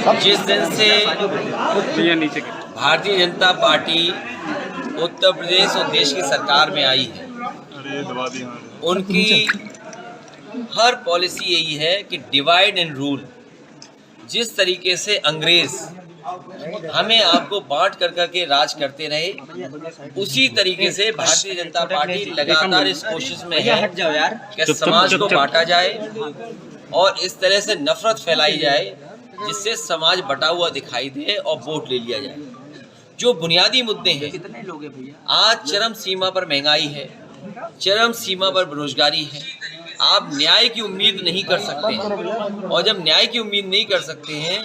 जिस दिन से भारतीय जनता पार्टी उत्तर प्रदेश और देश की सरकार में आई है, उनकी हर पॉलिसी यही है कि डिवाइड एंड रूल। जिस तरीके से अंग्रेज हमें आपको बांट कर करके राज करते रहे, उसी तरीके से भारतीय जनता पार्टी लगातार इस कोशिश में है कि समाज को बांटा जाए और इस तरह से नफरत फैलाई जाए जिससे समाज बटा हुआ दिखाई दे और वोट ले लिया जाए। जो बुनियादी मुद्दे हैं, आज चरम सीमा पर महंगाई है, चरम सीमा पर बेरोजगारी है। आप न्याय की उम्मीद नहीं कर सकते हैं, और जब न्याय की उम्मीद नहीं कर सकते हैं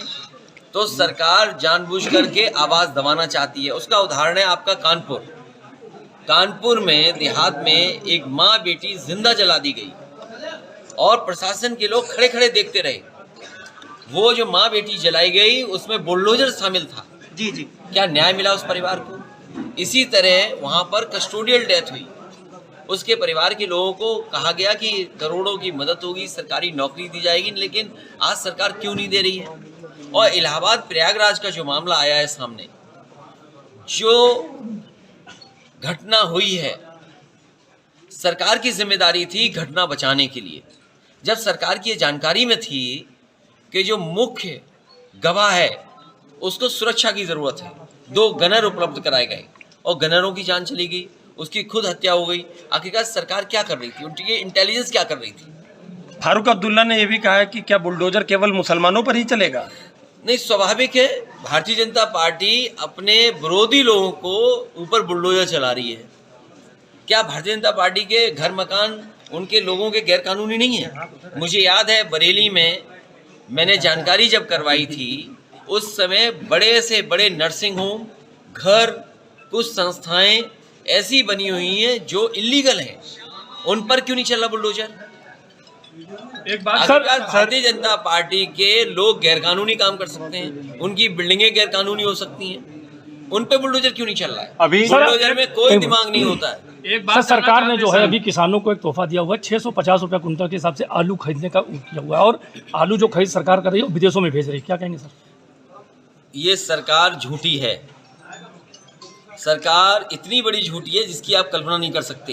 तो सरकार जानबूझ करके आवाज दबाना चाहती है। उसका उदाहरण है आपका कानपुर में देहात में एक माँ बेटी जिंदा जला दी गई और प्रशासन के लोग खड़े खड़े देखते रहे। वो जो माँ बेटी जलाई गई उसमें बुलडोजर शामिल था। जी। क्या न्याय मिला उस परिवार को? इसी तरह वहां पर कस्टोडियल डेथ हुई, उसके परिवार के लोगों को कहा गया कि करोड़ों की मदद होगी, सरकारी नौकरी दी जाएगी, लेकिन आज सरकार क्यों नहीं दे रही है? और इलाहाबाद प्रयागराज का जो मामला आया है सामने, जो घटना हुई है, सरकार की जिम्मेदारी थी घटना बचाने के लिए। जब सरकार की ये जानकारी में थी कि जो मुख्य गवाह है उसको सुरक्षा की जरूरत है, 2 गनर उपलब्ध कराए गए और गनरों की जान चली गई, उसकी खुद हत्या हो गई। आखिरकार सरकार क्या कर रही थी? उनकी इंटेलिजेंस क्या कर रही थी? फारूक अब्दुल्ला ने यह भी कहा है कि क्या बुलडोजर केवल मुसलमानों पर ही चलेगा? नहीं, स्वाभाविक है, भारतीय जनता पार्टी अपने विरोधी लोगों को ऊपर बुलडोजर चला रही है। क्या भारतीय जनता पार्टी के घर मकान उनके लोगों के गैर कानूनी नहीं है? मुझे याद है बरेली में मैंने जानकारी जब करवाई थी, उस समय बड़े से बड़े नर्सिंग होम, घर, कुछ संस्थाएं ऐसी बनी हुई हैं जो इलीगल हैं, उन पर क्यों नहीं चल रहा बुलडोजर? एक बात सर, भारतीय जनता पार्टी के लोग गैरकानूनी काम कर सकते हैं, उनकी बिल्डिंगें गैरकानूनी हो सकती हैं, उन पे बुलडोजर क्यों नहीं चल रहा है? अभी बुलडोजर में कोई दिमाग नहीं होता है। एक सर, बात सरकार ने जो है अभी किसानों को एक तोहफा दिया हुआ है, 650 रुपया कुंटल के हिसाब से आलू खरीदने का किया हुआ है, और आलू जो खरीद सरकार कर रही है वो विदेशों में भेज रही है। क्या कहेंगे सर? ये सरकार झूठी है। सरकार इतनी बड़ी झूठी है जिसकी आप कल्पना नहीं कर सकते।